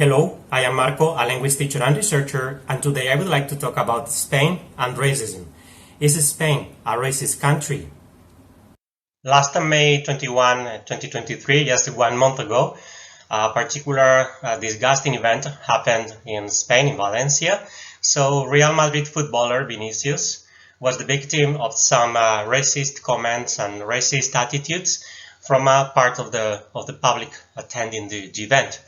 Hello, I am Marco, a language teacher and researcher, and today I would like to talk about Spain and racism. Is Spain a racist country? Last May 21, 2023, just 1 month ago, a particular disgusting event happened in Spain, in Valencia. So Real Madrid footballer Vinicius was the victim of some racist comments and racist attitudes from a part of the public attending the event.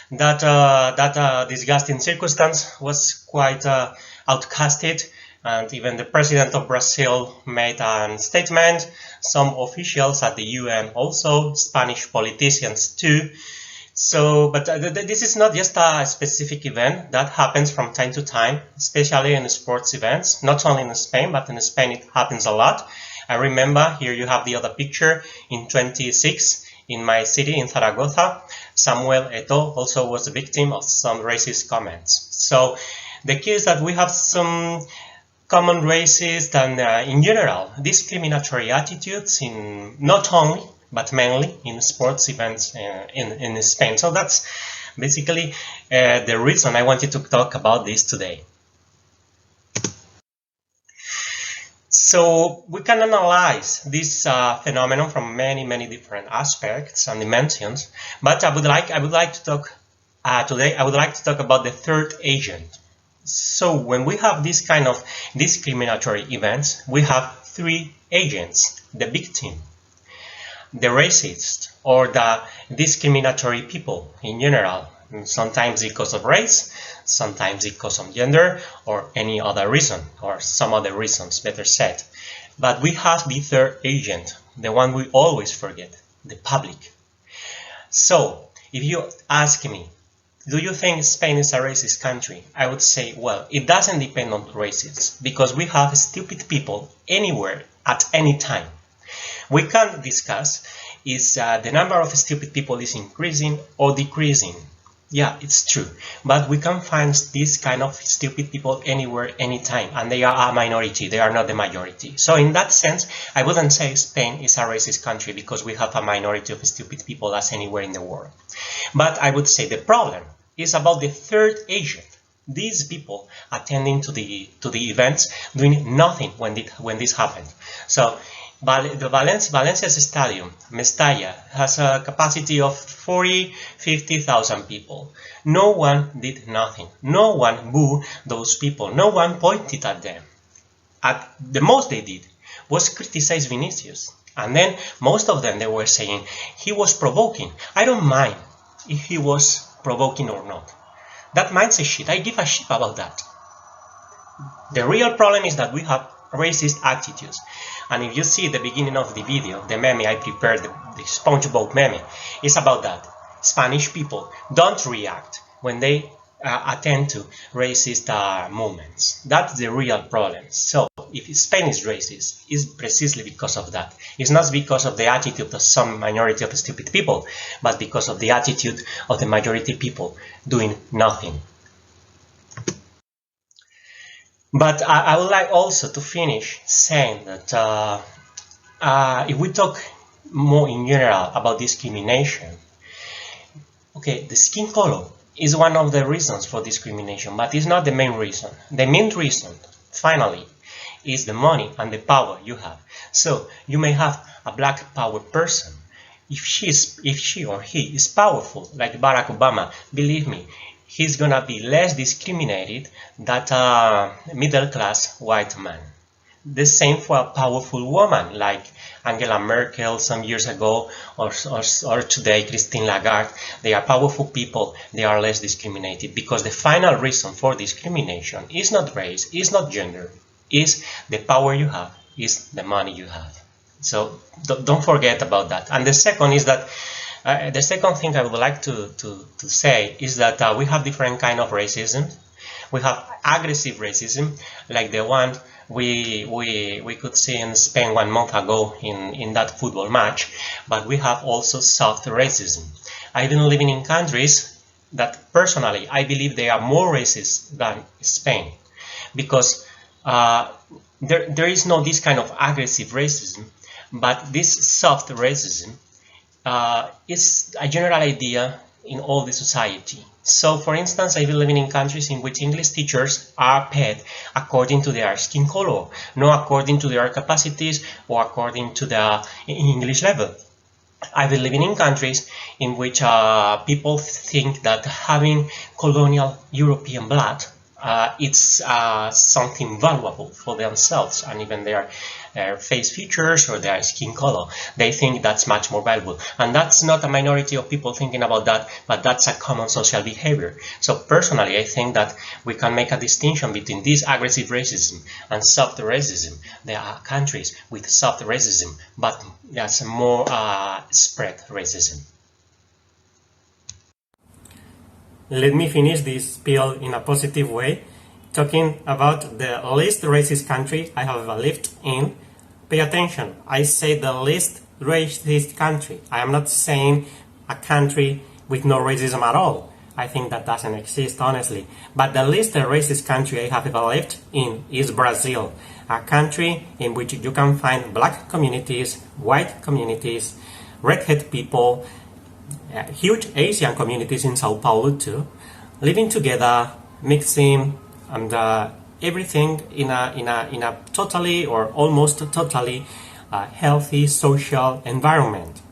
That disgusting circumstance was quite outcasted, and even the president of Brazil made a statement, some officials at the UN also, Spanish politicians too. So, but this is not just a specific event that happens from time to time, especially in sports events, not only in Spain, but in Spain it happens a lot. I remember, here you have the other picture, in 2006, in my city, in Zaragoza, Samuel Eto'o also was a victim of some racist comments. So the key is that we have some common racist and in general discriminatory attitudes in not only but mainly in sports events in Spain. So that's basically the reason I wanted to talk about this today. So we can analyze this phenomenon from many different aspects and dimensions, but I would like to talk today. I would like to talk about the third agent. So when we have this kind of discriminatory events, we have three agents: the victim, the racist, or the discriminatory people in general. Sometimes because of race, sometimes because of gender, or any other reason, or some other reasons, better said. But we have the third agent, the one we always forget, the public. So, if you ask me, do you think Spain is a racist country? I would say, well, it doesn't depend on races, because we have stupid people anywhere, at any time. We can discuss is the number of stupid people is increasing or decreasing. Yeah, it's true, but we can find this kind of stupid people anywhere, anytime, and they are a minority, they are not the majority. So in that sense, I wouldn't say Spain is a racist country because we have a minority of stupid people as anywhere in the world. But I would say the problem is about the third agent. These people attending to the events, doing nothing when this happened. So the Valencia's stadium, Mestalla, has a capacity of 50,000 people. No one did nothing. No one booed those people. No one pointed at them. At the most they did was criticize Vinicius. And then most of them, they were saying he was provoking. I don't mind if he was provoking or not. That mind's a shit. I give a shit about that. The real problem is that we have racist attitudes. And if you see the beginning of the video, the meme I prepared, the SpongeBob meme, is about that. Spanish people don't react when they attend to racist movements. That's the real problem. So if Spain is racist, it's precisely because of that. It's not because of the attitude of some minority of stupid people, but because of the attitude of the majority people doing nothing. But I would like also to finish saying that if we talk more in general about discrimination, okay, the skin color is one of the reasons for discrimination, but it's not the main reason. The main reason, finally, is the money and the power you have. So you may have a black power person. If she or he is powerful, like Barack Obama, believe me, he's gonna be less discriminated than a middle-class white man. The same for a powerful woman like Angela Merkel some years ago, or today Christine Lagarde. They are powerful people, they are less discriminated, because the final reason for discrimination is not race, is not gender, is the power you have, is the money you have. So don't forget about that. And the second is that the second thing I would like to say is that we have different kind of racism. We have aggressive racism, like the one we could see in Spain 1 month ago in that football match, but we have also soft racism. I've been living in countries that personally I believe they are more racist than Spain, because there is no this kind of aggressive racism, but this soft racism is a general idea in all the society. So, for instance, I've been living in countries in which English teachers are paid according to their skin color, not according to their capacities or according to the English level. I've been living in countries in which people think that having colonial European blood it's something valuable for themselves, and even their face features or their skin color. They think that's much more valuable, and that's not a minority of people thinking about that, but that's a common social behavior. So personally, I think that we can make a distinction between this aggressive racism and soft racism. There are countries with soft racism, but there's more spread racism. Let me finish this spiel in a positive way, talking about the least racist country I have lived in. Pay attention, I say the least racist country. I am not saying a country with no racism at all. I think that doesn't exist, honestly. But the least racist country I have ever lived in is Brazil, a country in which you can find black communities, white communities, redhead people, huge Asian communities in Sao Paulo too, living together, mixing, and everything in a totally or almost totally healthy social environment.